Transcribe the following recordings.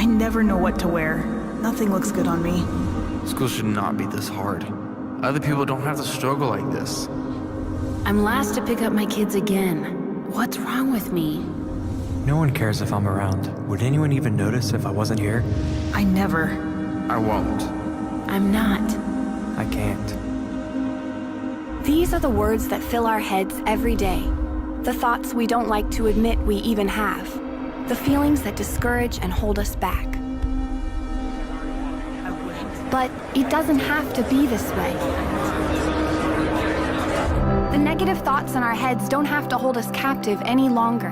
I never know what to wear. Nothing looks good on me. School should not be this hard. Other people don't have to struggle like this. I'm last to pick up my kids again. What's wrong with me? No one cares if I'm around. Would anyone even notice if I wasn't here? I never. I won't. I'm not. I can't. These are the words that fill our heads every day. The thoughts we don't like to admit we even have. The feelings that discourage and hold us back. But it doesn't have to be this way. The negative thoughts in our heads don't have to hold us captive any longer.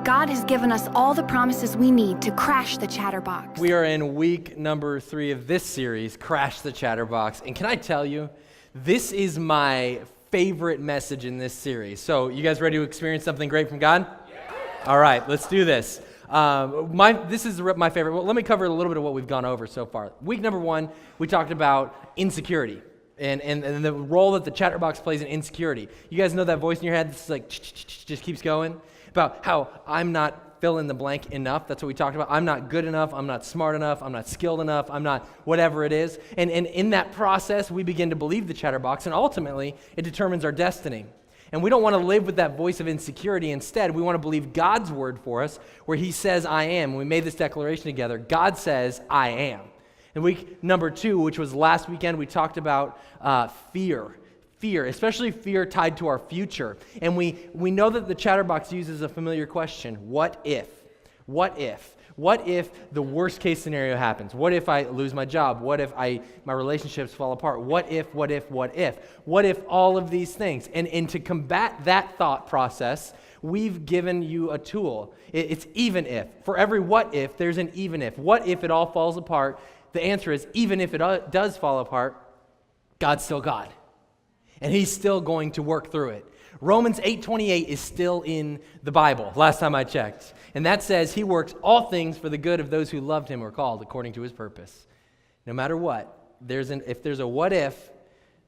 God has given us all the promises we need to crash the chatterbox. We are in week number 3 of this series, Crash the Chatterbox. And can I tell you, this is my favorite message in this series. So you guys ready to experience something great from God? Yeah. All right, let's do this. This is my favorite. Well, let me cover a little bit of what we've gone over so far. Week number 1, we talked about insecurity and the role that the chatterbox plays in insecurity. You guys know that voice in your head that's like just keeps going about how I'm not fill in the blank enough. That's what we talked about. I'm not good enough. I'm not smart enough. I'm not skilled enough. I'm not whatever it is. And in that process, we begin to believe the chatterbox, and ultimately, it determines our destiny. And we don't want to live with that voice of insecurity. Instead, we want to believe God's word for us, where he says, I am. We made this declaration together. God says, I am. In week number 2, which was last weekend, we talked about fear. Fear, especially fear tied to our future. And we know that the chatterbox uses a familiar question. What if? What if? What if the worst case scenario happens? What if I lose my job? What if my relationships fall apart? What if? What if? What if? What if all of these things? And to combat that thought process, we've given you a tool. It's even if. For every what if, there's an even if. What if it all falls apart? The answer is, even if it does fall apart, God's still God. And he's still going to work through it. Romans 8:28 is still in the Bible, last time I checked. And that says he works all things for the good of those who loved him or called according to his purpose. No matter what, if there's a what if,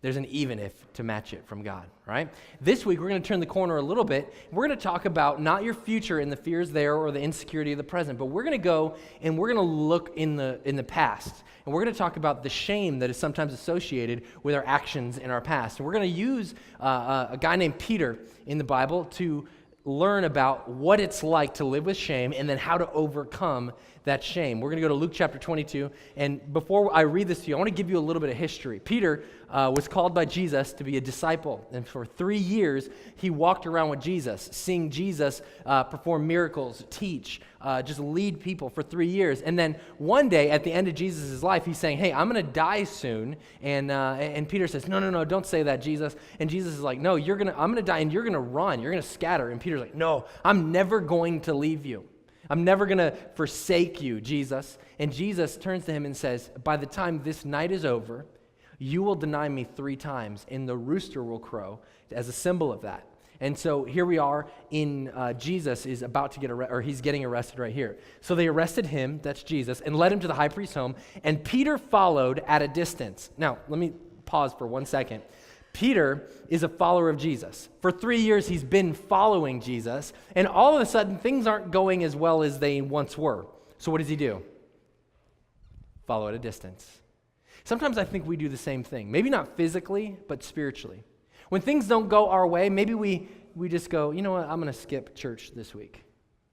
there's an even if to match it from God, right? This week, we're going to turn the corner a little bit. We're going to talk about not your future and the fears there or the insecurity of the present, but we're going to go and we're going to look in the past. And we're going to talk about the shame that is sometimes associated with our actions in our past. And we're going to use a guy named Peter in the Bible to learn about what it's like to live with shame and then how to overcome that shame. We're going to go to Luke chapter 22. And before I read this to you, I want to give you a little bit of history. Peter was called by Jesus to be a disciple. And for 3 years, he walked around with Jesus, seeing Jesus perform miracles, teach, just lead people for 3 years. And then one day at the end of Jesus' life, he's saying, hey, I'm going to die soon. And Peter says, no, don't say that, Jesus. And Jesus is like, no, I'm going to die and you're going to run. You're going to scatter. And Peter's like, no, I'm never going to leave you. I'm never going to forsake you, Jesus. And Jesus turns to him and says, by the time this night is over, you will deny me 3 times, and the rooster will crow as a symbol of that. And so here we are in Jesus is about to get arrested, or he's getting arrested right here. So they arrested him, that's Jesus, and led him to the high priest's home, and Peter followed at a distance. Now, let me pause for 1 second. Peter is a follower of Jesus. For 3 years, he's been following Jesus, and all of a sudden, things aren't going as well as they once were. So what does he do? Follow at a distance. Sometimes I think we do the same thing. Maybe not physically, but spiritually. When things don't go our way, maybe we just go, you know what, I'm going to skip church this week.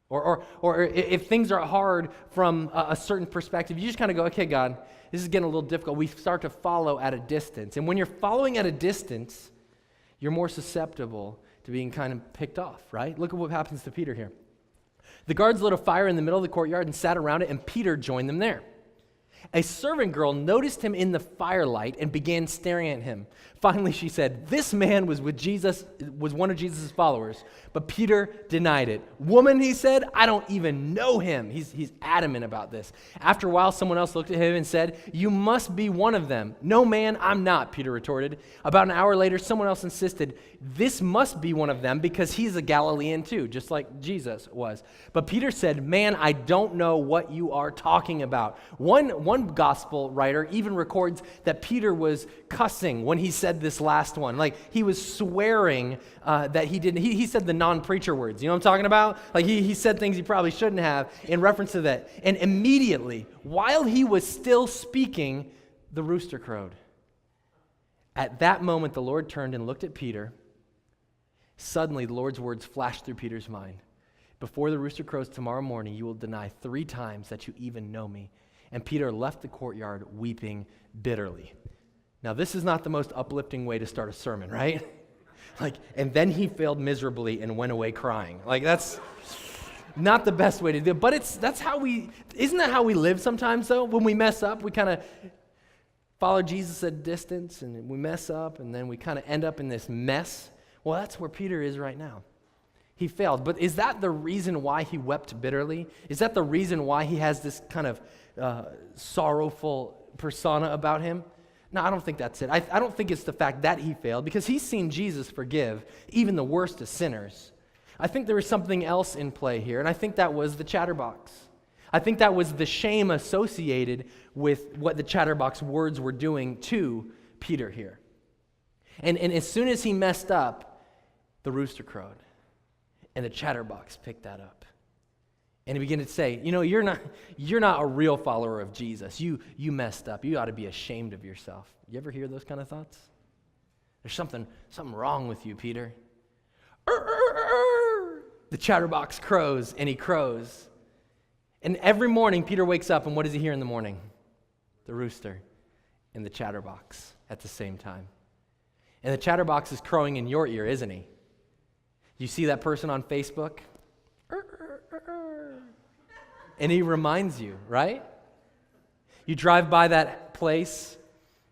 Or if things are hard from a certain perspective, you just kind of go, okay, God, this is getting a little difficult. We start to follow at a distance. And when you're following at a distance, you're more susceptible to being kind of picked off, right? Look at what happens to Peter here. The guards lit a fire in the middle of the courtyard and sat around it, and Peter joined them there. A servant girl noticed him in the firelight and began staring at him. Finally, she said, this man was with Jesus, was one of Jesus' followers. But Peter denied it. Woman, he said, I don't even know him. He's adamant about this. After a while, someone else looked at him and said, you must be one of them. No, man, I'm not, Peter retorted. About an hour later, someone else insisted, this must be one of them because he's a Galilean too, just like Jesus was. But Peter said, man, I don't know what you are talking about. One one gospel writer even records that Peter was cussing when he said this last one. Like, he was swearing that he didn't. He said the non-preacher words. You know what I'm talking about? Like, he said things he probably shouldn't have in reference to that. And immediately, while he was still speaking, the rooster crowed. At that moment, the Lord turned and looked at Peter. Suddenly, the Lord's words flashed through Peter's mind. Before the rooster crows tomorrow morning, you will deny 3 times that you even know me. And Peter left the courtyard weeping bitterly. Now, this is not the most uplifting way to start a sermon, right? And then he failed miserably and went away crying. That's not the best way to do it. But isn't that how we live sometimes, though? When we mess up, we kind of follow Jesus at a distance, and we mess up, and then we kind of end up in this mess. Well, that's where Peter is right now. He failed. But is that the reason why he wept bitterly? Is that the reason why he has this kind of sorrowful persona about him? No, I don't think that's it. I don't think it's the fact that he failed, because he's seen Jesus forgive even the worst of sinners. I think there was something else in play here, and I think that was the chatterbox. I think that was the shame associated with what the chatterbox words were doing to Peter here. And as soon as he messed up, the rooster crowed. And the chatterbox picked that up. And he began to say, you're not a real follower of Jesus. You messed up. You ought to be ashamed of yourself. You ever hear those kind of thoughts? There's something wrong with you, Peter. The chatterbox crows, and he crows. And every morning, Peter wakes up, and what does he hear in the morning? The rooster and the chatterbox at the same time. And the chatterbox is crowing in your ear, isn't he? You see that person on Facebook? And he reminds you, right? You drive by that place,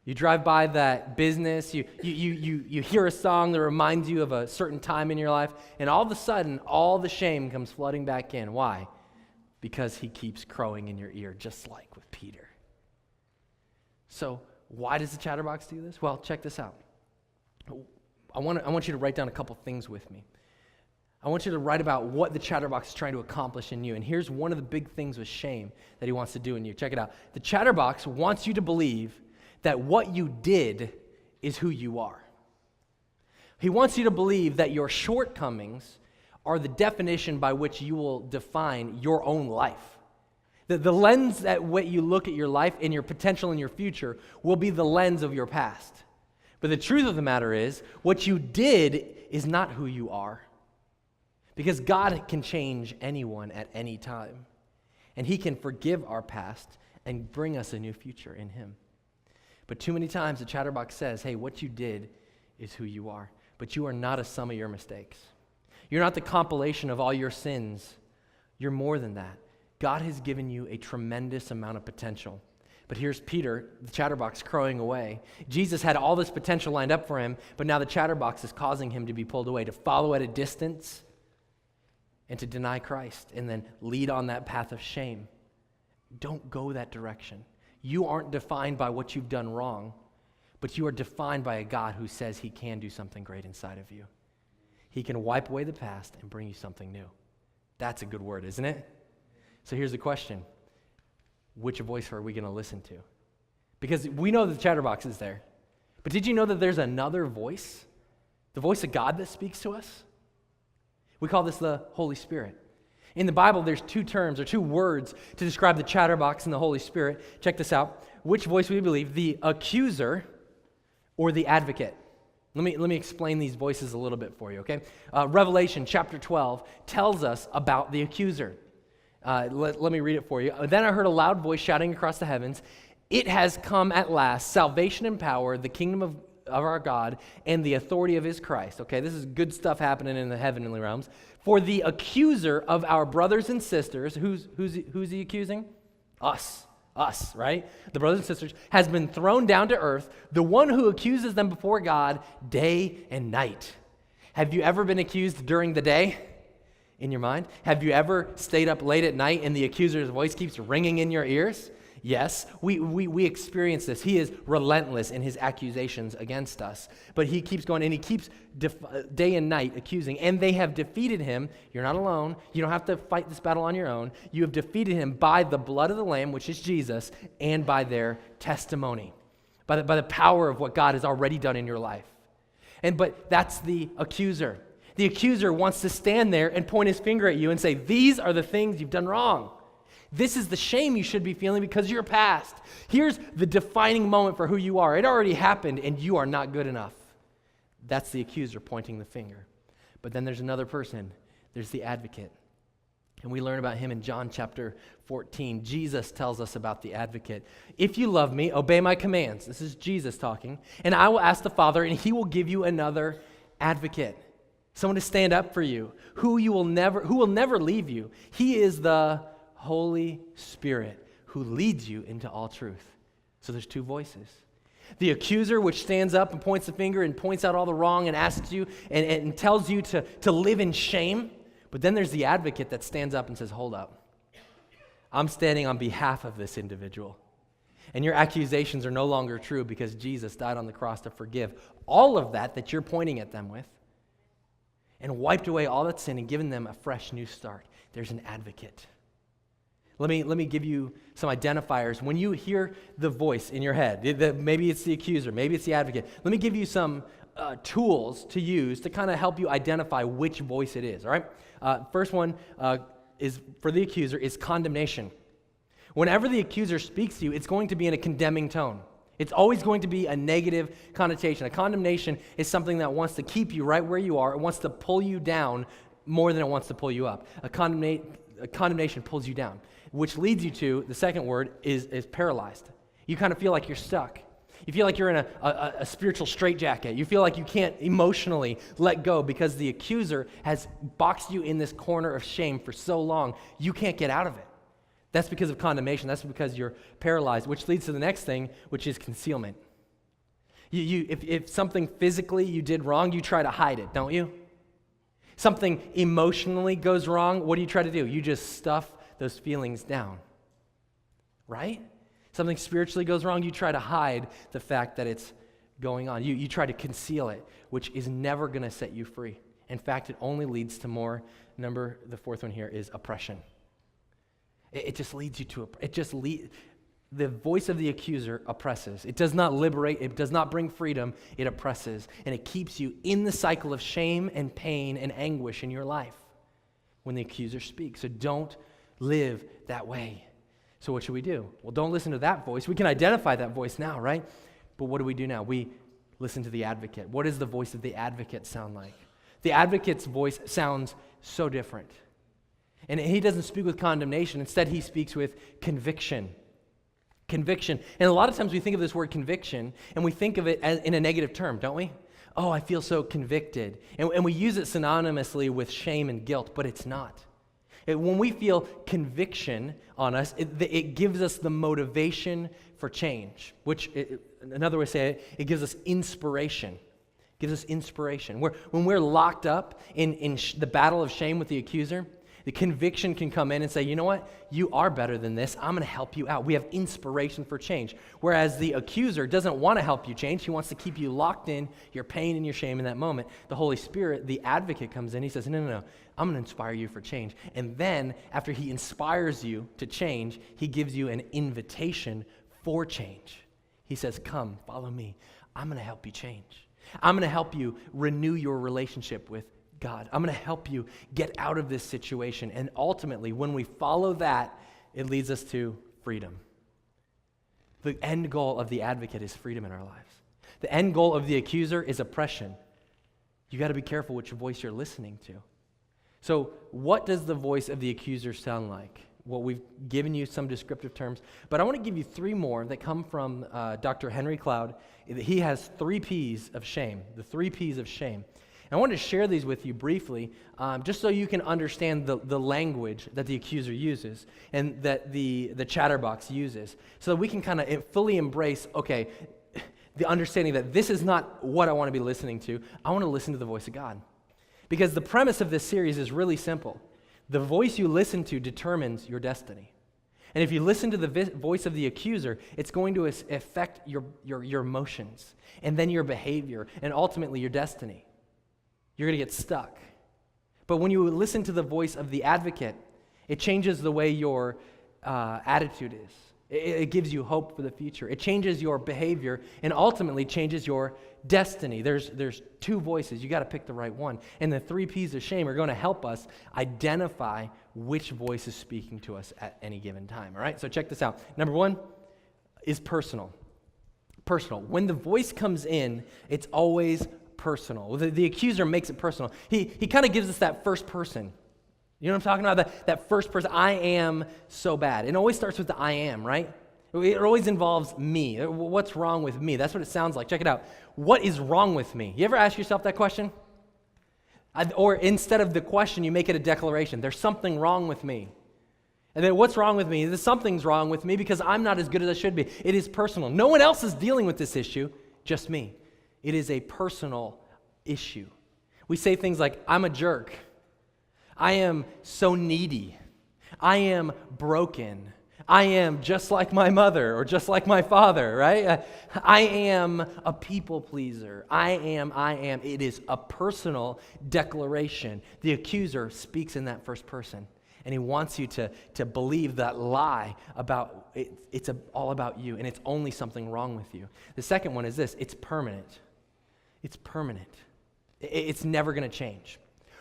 you drive by that business, you hear a song that reminds you of a certain time in your life, and all of a sudden, all the shame comes flooding back in. Why? Because he keeps crowing in your ear, just like with Peter. So, why does the chatterbox do this? Well, check this out. I want you to write down a couple things with me. I want you to write about what the chatterbox is trying to accomplish in you. And here's one of the big things with shame that he wants to do in you. Check it out. The chatterbox wants you to believe that what you did is who you are. He wants you to believe that your shortcomings are the definition by which you will define your own life. The lens that way you look at your life and your potential in your future will be the lens of your past. But the truth of the matter is, what you did is not who you are. Because God can change anyone at any time. And he can forgive our past and bring us a new future in him. But too many times the chatterbox says, hey, what you did is who you are. But you are not a sum of your mistakes. You're not the compilation of all your sins. You're more than that. God has given you a tremendous amount of potential. But here's Peter, the chatterbox, crowing away. Jesus had all this potential lined up for him, but now the chatterbox is causing him to be pulled away, to follow at a distance, and to deny Christ, and then lead on that path of shame. Don't go that direction. You aren't defined by what you've done wrong, but you are defined by a God who says he can do something great inside of you. He can wipe away the past and bring you something new. That's a good word, isn't it? So here's the question. Which voice are we going to listen to? Because we know that the chatterbox is there. But did you know that there's another voice? The voice of God that speaks to us? We call this the Holy Spirit. In the Bible, there's 2 terms or 2 words to describe the chatterbox and the Holy Spirit. Check this out. Which voice we believe? The accuser or the advocate? Let me explain these voices a little bit for you, okay? Revelation chapter 12 tells us about the accuser. Let me read it for you. Then I heard a loud voice shouting across the heavens, "It has come at last, salvation and power, the kingdom of our God, and the authority of his Christ." Okay, this is good stuff happening in the heavenly realms. "For the accuser of our brothers and sisters," who's he accusing? Us, right? The brothers and sisters, "has been thrown down to earth, the one who accuses them before God day and night." Have you ever been accused during the day? In your mind? Have you ever stayed up late at night and the accuser's voice keeps ringing in your ears? Yes, we experience this. He is relentless in his accusations against us. But he keeps going, and he keeps day and night accusing. And they have defeated him. You're not alone. You don't have to fight this battle on your own. You have defeated him by the blood of the Lamb, which is Jesus, and by their testimony, by the power of what God has already done in your life. But that's the accuser. The accuser wants to stand there and point his finger at you and say, these are the things you've done wrong. This is the shame you should be feeling because of your past. Here's the defining moment for who you are. It already happened and you are not good enough. That's the accuser pointing the finger. But then there's another person. There's the advocate. And we learn about him in John chapter 14. Jesus tells us about the advocate. If you love me, obey my commands. This is Jesus talking. And I will ask the Father, and he will give you another advocate. Someone to stand up for you, who will never leave you. He is the Holy Spirit who leads you into all truth. So there's two voices. The accuser, which stands up and points the finger and points out all the wrong and asks you and tells you to live in shame. But then there's the advocate that stands up and says, hold up. I'm standing on behalf of this individual. And your accusations are no longer true because Jesus died on the cross to forgive all of that you're pointing at them with, and wiped away all that sin and given them a fresh new start. There's an advocate. Let me give you some identifiers. When you hear the voice in your head, maybe it's the accuser, maybe it's the advocate, let me give you some tools to use to kind of help you identify which voice it is, all right? First one is for the accuser is condemnation. Whenever the accuser speaks to you, it's going to be in a condemning tone. It's always going to be a negative connotation. A condemnation is something that wants to keep you right where you are. It wants to pull you down more than it wants to pull you up. A condemnation pulls you down, which leads you to, the second word is paralyzed. You kind of feel like you're stuck. You feel like you're in a spiritual straitjacket. You feel like you can't emotionally let go because the accuser has boxed you in this corner of shame for so long, you can't get out of it. That's because of condemnation. That's because you're paralyzed, which leads to the next thing, which is concealment. If something physically you did wrong, you try to hide it, don't you? Something emotionally goes wrong, what do you try to do? You just stuff those feelings down, right? Something spiritually goes wrong, you try to hide the fact that it's going on. You try to conceal it, which is never going to set you free. In fact, it only leads to more. The fourth one here is oppression. It just leads you to, the voice of the accuser oppresses. It does not liberate, it does not bring freedom, it oppresses. And it keeps you in the cycle of shame and pain and anguish in your life when the accuser speaks. So don't live that way. So what should we do? Well, don't listen to that voice. We can identify that voice now, right? But what do we do now? We listen to the advocate. What does the voice of the advocate sound like? The advocate's voice sounds so different. And he doesn't speak with condemnation. Instead, he speaks with conviction. Conviction. And a lot of times we think of this word conviction, and we think of it as in a negative term, don't we? Oh, I feel so convicted. And we use it synonymously with shame and guilt, but it's not. When we feel conviction on us, it gives us the motivation for change, which, another way to say it gives us inspiration. It gives us inspiration. When we're locked up in the battle of shame with the accuser, the conviction can come in and say, you know what? You are better than this. I'm going to help you out. We have inspiration for change. Whereas the accuser doesn't want to help you change. He wants to keep you locked in your pain and your shame in that moment. The Holy Spirit, the advocate, comes in. He says, no. I'm going to inspire you for change. And then after he inspires you to change, he gives you an invitation for change. He says, come, follow me. I'm going to help you change. I'm going to help you renew your relationship with God. I'm going to help you get out of this situation. And ultimately, when we follow that, it leads us to freedom. The end goal of the advocate is freedom in our lives. The end goal of the accuser is oppression. You got to be careful which voice you're listening to. So what does the voice of the accuser sound like? Well, we've given you some descriptive terms, but I want to give you three more that come from Dr. Henry Cloud. He has 3 P's of shame, the 3 P's of shame. I wanted to share these with you briefly, just so you can understand the language that the accuser uses and that the chatterbox uses, so that we can kind of fully embrace, okay, the understanding that this is not what I want to be listening to. I want to listen to the voice of God. Because the premise of this series is really simple. The voice you listen to determines your destiny. And if you listen to the voice of the accuser, it's going to affect your emotions, and then your behavior, and ultimately your destiny. You're going to get stuck. But when you listen to the voice of the advocate, it changes the way your attitude is. It gives you hope for the future. It changes your behavior and ultimately changes your destiny. There's two voices. You got to pick the right one. And the 3 P's of shame are going to help us identify which voice is speaking to us at any given time. All right? So check this out. Number 1 is personal. Personal. When the voice comes in, it's always personal. The accuser makes it personal. He kind of gives us that first person. You know what I'm talking about? That first person, I am so bad. It always starts with the I am, right? It always involves me. What's wrong with me? That's what it sounds like. Check it out. What is wrong with me? You ever ask yourself that question? Or instead of the question, you make it a declaration. There's something wrong with me. And then what's wrong with me? Something's wrong with me because I'm not as good as I should be. It is personal. No one else is dealing with this issue, just me. It is a personal issue. We say things like, I'm a jerk. I am so needy. I am broken. I am just like my mother or just like my father, right? I am a people pleaser. I am. It is a personal declaration. The accuser speaks in that first person, and he wants you to believe that lie about it. It's all about you, and it's only something wrong with you. The second one is this. It's permanent. It's permanent. It's never going to change.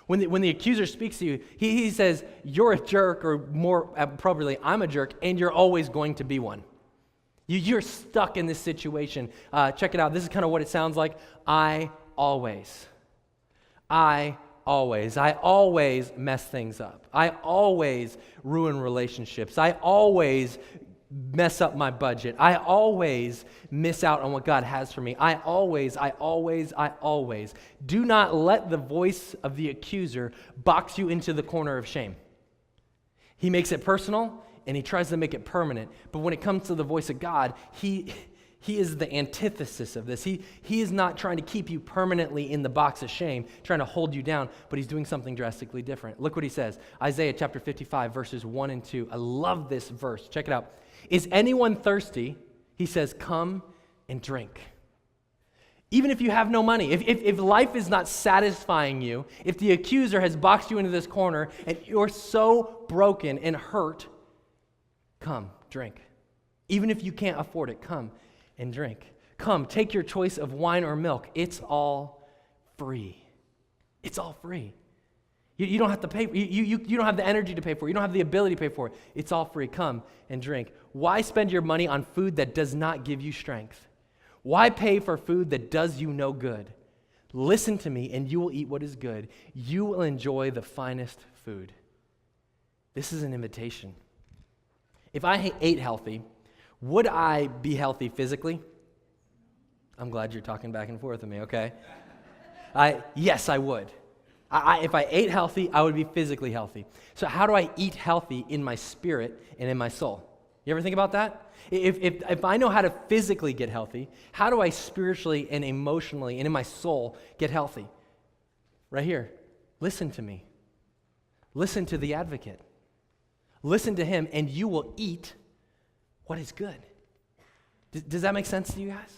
When the accuser speaks to you, he says, you're a jerk, or more appropriately, I'm a jerk, and you're always going to be one. You're stuck in this situation. Check it out. This is kind of what it sounds like. I always mess things up. I always ruin relationships. I always mess up my budget. I always miss out on what God has for me. I always. Do not let the voice of the accuser box you into the corner of shame. He makes it personal, and he tries to make it permanent. But when it comes to the voice of God, he is the antithesis of this. He is not trying to keep you permanently in the box of shame, trying to hold you down, but he's doing something drastically different. Look what he says. Isaiah chapter 55, verses 1 and 2. I love this verse. Check it out. Is anyone thirsty? He says, come and drink. Even if you have no money, if life is not satisfying you, if the accuser has boxed you into this corner and you're so broken and hurt, come, drink. Even if you can't afford it, come and drink. Come, take your choice of wine or milk. It's all free. It's all free. You don't have to pay. You don't have the energy to pay for it. You don't have the ability to pay for it. It's all free. Come and drink. Why spend your money on food that does not give you strength? Why pay for food that does you no good? Listen to me, and you will eat what is good. You will enjoy the finest food. This is an invitation. If I ate healthy, would I be healthy physically? I'm glad you're talking back and forth with me, okay? Yes, I would. If I ate healthy, I would be physically healthy. So how do I eat healthy in my spirit and in my soul? You ever think about that? If I know how to physically get healthy, how do I spiritually and emotionally and in my soul get healthy? Right here. Listen to me. Listen to the advocate. Listen to him, and you will eat what is good. Does that make sense to you guys?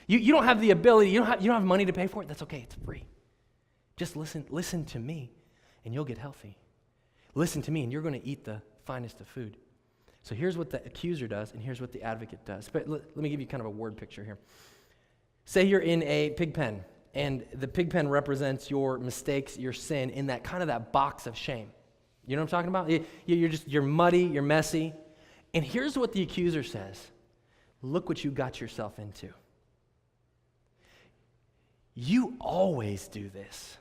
You don't have the ability, you don't have money to pay for it. That's okay, it's free. Just listen to me, and you'll get healthy. Listen to me, and you're going to eat the finest of food. So here's what the accuser does, and here's what the advocate does. But let me give you kind of a word picture here. Say you're in a pig pen, and the pig pen represents your mistakes, your sin, in that kind of that box of shame. You know what I'm talking about? You're muddy, you're messy. And here's what the accuser says. Look what you got yourself into. You always do this.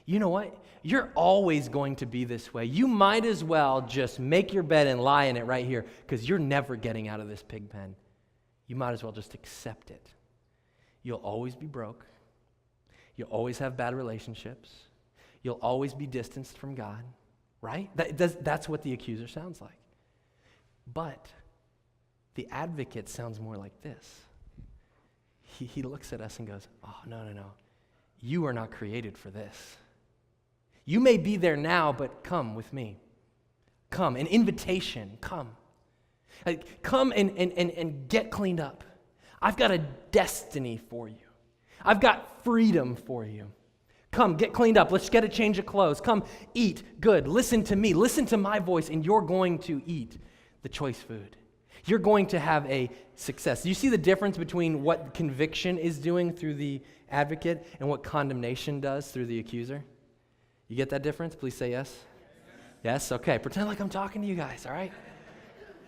You know what? You're always going to be this way. You might as well just make your bed and lie in it right here, because you're never getting out of this pig pen. You might as well just accept it. You'll always be broke. You'll always have bad relationships. You'll always be distanced from God, right? That's what the accuser sounds like. But the advocate sounds more like this. He looks at us and goes, oh, no. You are not created for this. You may be there now, but come with me. Come, an invitation, come. Like, come and get cleaned up. I've got a destiny for you. I've got freedom for you. Come, get cleaned up. Let's get a change of clothes. Come, eat good. Listen to me. Listen to my voice, and you're going to eat the choice food. You're going to have a success. Do you see the difference between what conviction is doing through the advocate and what condemnation does through the accuser? You get that difference? Please say yes. Yes? Okay. Pretend like I'm talking to you guys, all right?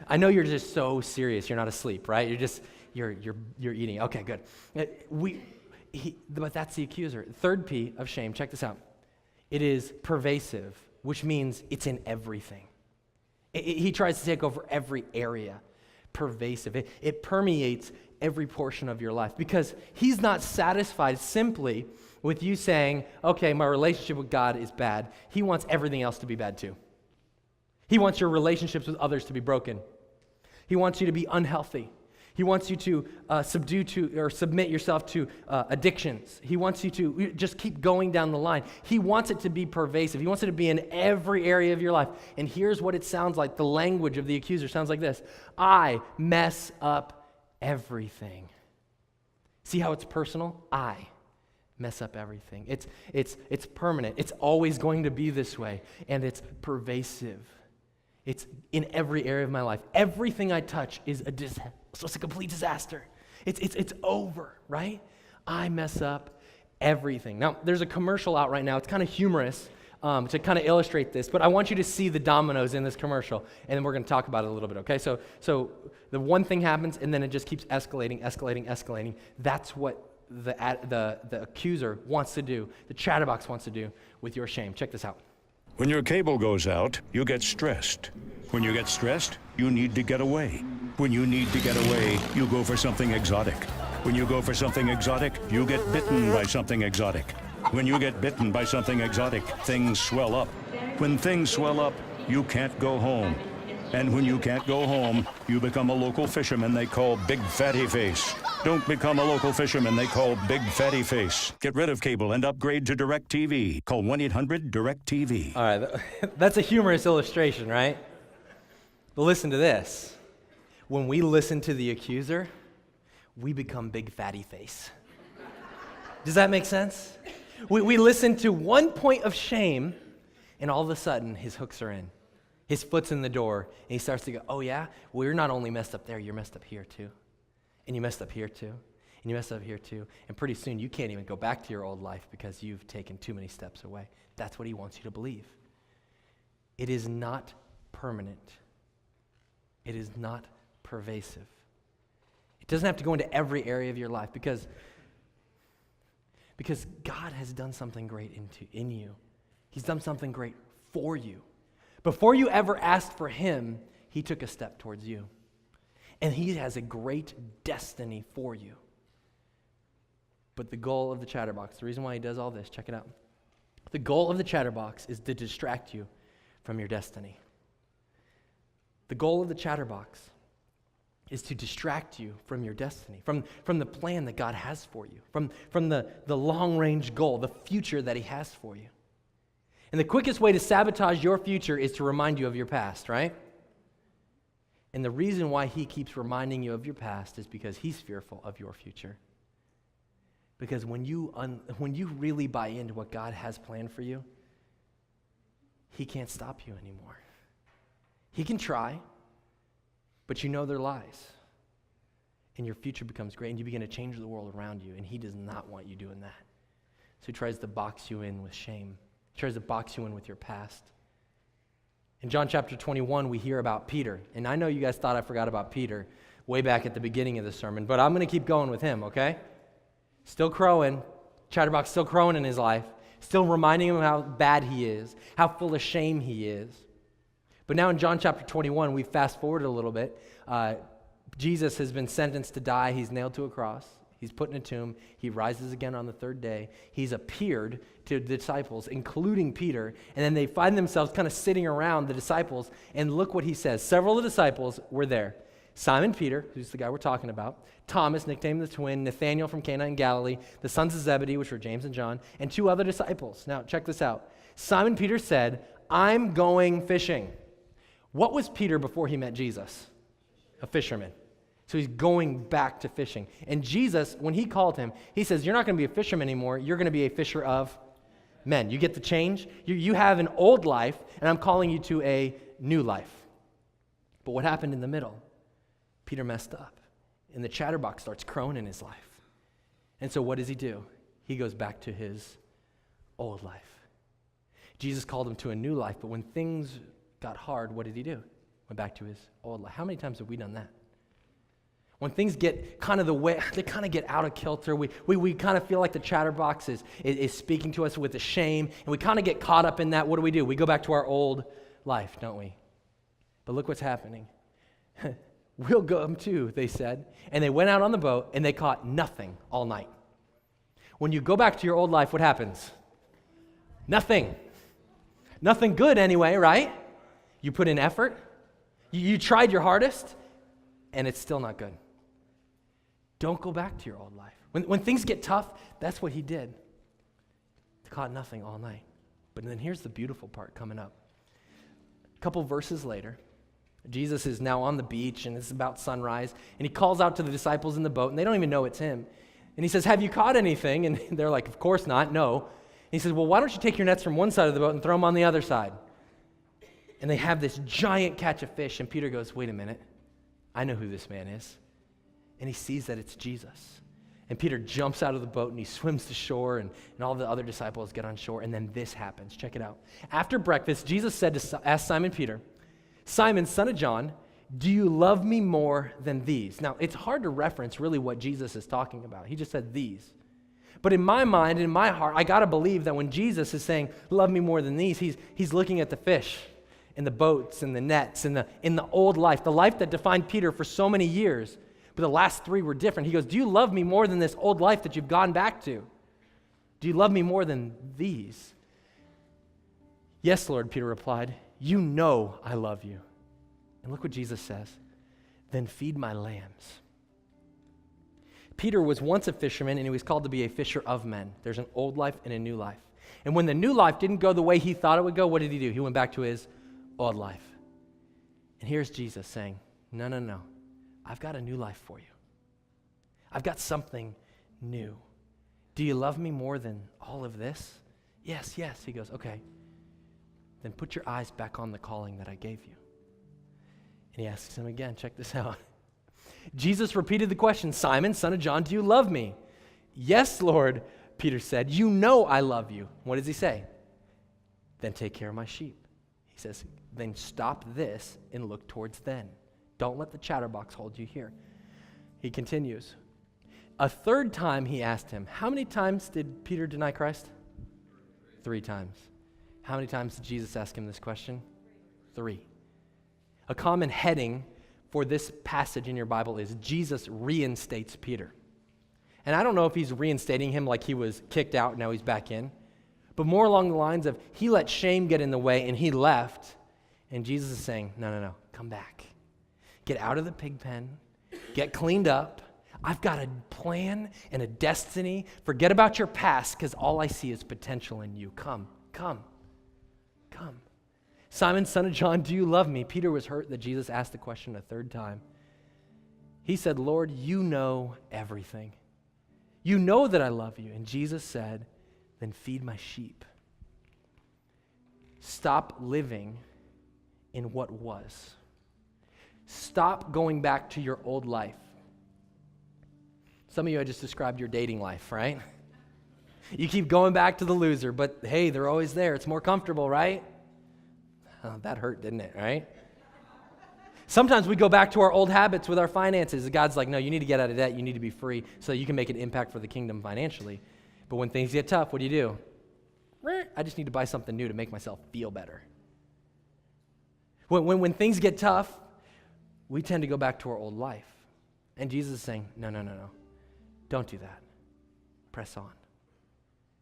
I know you're just so serious. You're not asleep, right? You're eating. Okay, good. But that's the accuser. Third P of shame, check this out. It is pervasive, which means it's in everything. He tries to take over every area. Pervasive. It permeates every portion of your life because he's not satisfied simply with you saying, okay, my relationship with God is bad. He wants everything else to be bad too. He wants your relationships with others to be broken. He wants you to be unhealthy. He wants you to submit yourself to addictions. He wants you to just keep going down the line. He wants it to be pervasive. He wants it to be in every area of your life. And here's what it sounds like. The language of the accuser sounds like this. I mess up everything. See how it's personal? I mess up everything. It's permanent. It's always going to be this way. And it's pervasive. It's in every area of my life. Everything I touch is a disaster. So it's a complete disaster. It's over, right? I mess up everything. Now, there's a commercial out right now. It's kind of humorous to kind of illustrate this, but I want you to see the dominoes in this commercial, and then we're going to talk about it a little bit, okay? So the one thing happens, and then it just keeps escalating. That's what the accuser wants to do, the chatterbox wants to do with your shame. Check this out. When your cable goes out, you get stressed. When you get stressed, you need to get away. When you need to get away, you go for something exotic. When you go for something exotic, you get bitten by something exotic. When you get bitten by something exotic, things swell up. When things swell up, you can't go home. And when you can't go home, you become a local fisherman they call Big Fatty Face. Don't become a local fisherman they call Big Fatty Face. Get rid of cable and upgrade to DirecTV. Call 1-800-DirecTV. All right, that's a humorous illustration, right? But listen to this. When we listen to the accuser, we become Big Fatty Face. Does that make sense? We listen to one point of shame, and all of a sudden, his hooks are in. His foot's in the door, and he starts to go, oh yeah? Well, you're not only messed up there, you're messed up here too. And you messed up here too. And you messed up here too. And pretty soon, you can't even go back to your old life because you've taken too many steps away. That's what he wants you to believe. It is not permanent. It is not pervasive. It doesn't have to go into every area of your life because God has done something great in you. He's done something great for you. Before you ever asked for him, he took a step towards you. And he has a great destiny for you. But the goal of the chatterbox, the reason why he does all this, check it out. The goal of the chatterbox is to distract you from your destiny. The goal of the chatterbox is to distract you from your destiny, from the plan that God has for you, from the long-range goal, the future that he has for you. And the quickest way to sabotage your future is to remind you of your past, right? And the reason why he keeps reminding you of your past is because he's fearful of your future. Because when you really buy into what God has planned for you, he can't stop you anymore. He can try, but you know they're lies. And your future becomes great, and you begin to change the world around you, and he does not want you doing that. So he tries to box you in with shame. He tries to box you in with your past. In John chapter 21, we hear about Peter. And I know you guys thought I forgot about Peter way back at the beginning of the sermon, but I'm going to keep going with him, okay? Still crowing. Chatterbox still crowing in his life. Still reminding him how bad he is, how full of shame he is. But now in John chapter 21, we fast forward a little bit. Jesus has been sentenced to die. He's nailed to a cross. He's put in a tomb. He rises again on the third day. He's appeared to the disciples, including Peter, and then they find themselves kind of sitting around the disciples, and look what he says. Several of the disciples were there. Simon Peter, who's the guy we're talking about, Thomas, nicknamed the twin, Nathanael from Cana in Galilee, the sons of Zebedee, which were James and John, and two other disciples. Now, check this out. Simon Peter said, I'm going fishing. What was Peter before he met Jesus? A fisherman. So he's going back to fishing. And Jesus, when he called him, he says, you're not going to be a fisherman anymore. You're going to be a fisher of men. You get the change? You have an old life, and I'm calling you to a new life. But what happened in the middle? Peter messed up, and the chatterbox starts crowing in his life. And so what does he do? He goes back to his old life. Jesus called him to a new life, but when things got hard, what did he do? Went back to his old life. How many times have we done that? When things get kind of the way, they kind of get out of kilter, we kind of feel like the chatterbox is speaking to us with a shame, and we kind of get caught up in that. What do? We go back to our old life, don't we? But look what's happening. We'll go too, they said. And they went out on the boat, and they caught nothing all night. When you go back to your old life, what happens? Nothing. Nothing good anyway, right? You put in effort. You tried your hardest, and it's still not good. Don't go back to your old life. When things get tough, that's what he did. He caught nothing all night. But then here's the beautiful part coming up. A couple verses later, Jesus is now on the beach, and it's about sunrise, and he calls out to the disciples in the boat, and they don't even know it's him. And he says, have you caught anything? And they're like, of course not, no. And he says, well, why don't you take your nets from one side of the boat and throw them on the other side? And they have this giant catch of fish, and Peter goes, wait a minute, I know who this man is. And he sees that it's Jesus. And Peter jumps out of the boat, and he swims to shore, and all the other disciples get on shore, and then this happens. Check it out. After breakfast, Jesus asked Simon Peter, Simon, son of John, do you love me more than these? Now, it's hard to reference really what Jesus is talking about. He just said these. But in my mind, in my heart, I got to believe that when Jesus is saying, love me more than these, he's looking at the fish and the boats and the nets and in the old life, the life that defined Peter for so many years. But the last three were different. He goes, do you love me more than this old life that you've gone back to? Do you love me more than these? Yes, Lord, Peter replied. You know I love you. And look what Jesus says. Then feed my lambs. Peter was once a fisherman, and he was called to be a fisher of men. There's an old life and a new life. And when the new life didn't go the way he thought it would go, what did he do? He went back to his old life. And here's Jesus saying, no. I've got a new life for you. I've got something new. Do you love me more than all of this? Yes. He goes, okay. Then put your eyes back on the calling that I gave you. And he asks him again, check this out. Jesus repeated the question, Simon, son of John, do you love me? Yes, Lord, Peter said, you know I love you. What does he say? Then take care of my sheep. He says, then stop this and look towards then. Don't let the chatterbox hold you here. He continues. A third time he asked him, how many times did Peter deny Christ? 3 times. How many times did Jesus ask him this question? 3. A common heading for this passage in your Bible is Jesus reinstates Peter. And I don't know if he's reinstating him like he was kicked out and now he's back in, but more along the lines of he let shame get in the way and he left, and Jesus is saying, no, come back. Get out of the pig pen. Get cleaned up. I've got a plan and a destiny. Forget about your past because all I see is potential in you. Come. Simon, son of John, do you love me? Peter was hurt that Jesus asked the question a third time. He said, Lord, you know everything. You know that I love you. And Jesus said, then feed my sheep. Stop living in what was. Stop going back to your old life. Some of you, I just described your dating life, right? You keep going back to the loser, but hey, they're always there. It's more comfortable, right? Oh, that hurt, didn't it, right? Sometimes we go back to our old habits with our finances. God's like, no, you need to get out of debt. You need to be free so that you can make an impact for the kingdom financially. But when things get tough, what do? I just need to buy something new to make myself feel better. When things get tough, we tend to go back to our old life. And Jesus is saying, no. Don't do that. Press on.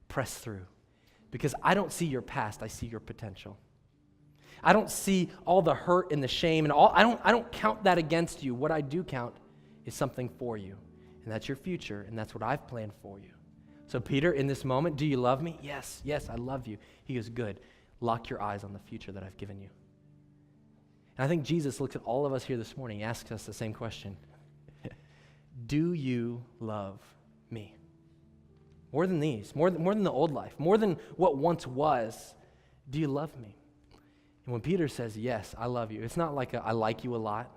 Press through. Because I don't see your past, I see your potential. I don't see all the hurt and the shame and all. I don't count that against you. What I do count is something for you. And that's your future, and that's what I've planned for you. So Peter, in this moment, do you love me? Yes, I love you. He goes, good. Lock your eyes on the future that I've given you. And I think Jesus looks at all of us here this morning, asks us the same question. Do you love me? More than these, more than the old life, more than what once was, do you love me? And when Peter says, yes, I love you, it's not like I like you a lot.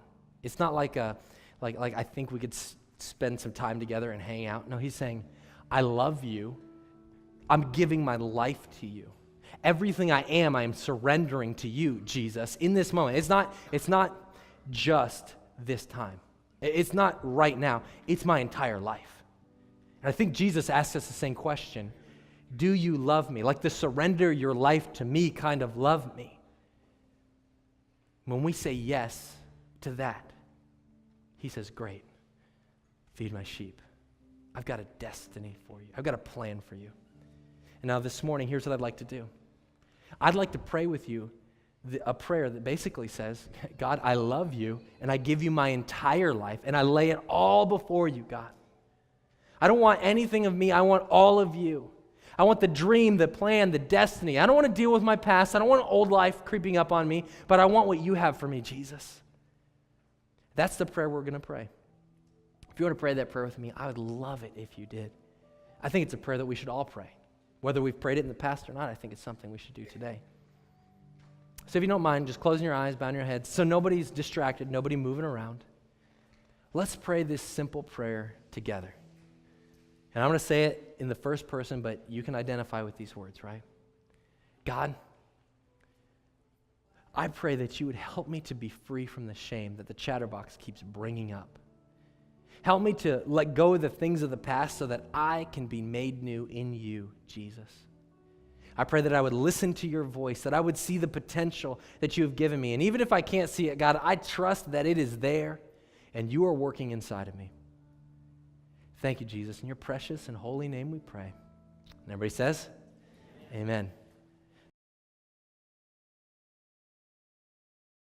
It's not like I think we could spend some time together and hang out. No, he's saying, I love you. I'm giving my life to you. Everything I am surrendering to you, Jesus, in this moment. It's not just this time. It's not right now. It's my entire life. And I think Jesus asks us the same question. Do you love me? Like the surrender your life to me kind of love me. When we say yes to that, he says, great, feed my sheep. I've got a destiny for you. I've got a plan for you. And now this morning, here's what I'd like to do. I'd like to pray with you a prayer that basically says, God, I love you, and I give you my entire life, and I lay it all before you, God. I don't want anything of me. I want all of you. I want the dream, the plan, the destiny. I don't want to deal with my past. I don't want old life creeping up on me, but I want what you have for me, Jesus. That's the prayer we're going to pray. If you want to pray that prayer with me, I would love it if you did. I think it's a prayer that we should all pray. Whether we've prayed it in the past or not, I think it's something we should do today. So if you don't mind, just closing your eyes, bowing your heads, so nobody's distracted, nobody moving around. Let's pray this simple prayer together. And I'm going to say it in the first person, but you can identify with these words, right? God, I pray that you would help me to be free from the shame that the chatterbox keeps bringing up. Help me to let go of the things of the past so that I can be made new in you, Jesus. I pray that I would listen to your voice, that I would see the potential that you have given me. And even if I can't see it, God, I trust that it is there and you are working inside of me. Thank you, Jesus. In your precious and holy name we pray. And everybody says, amen.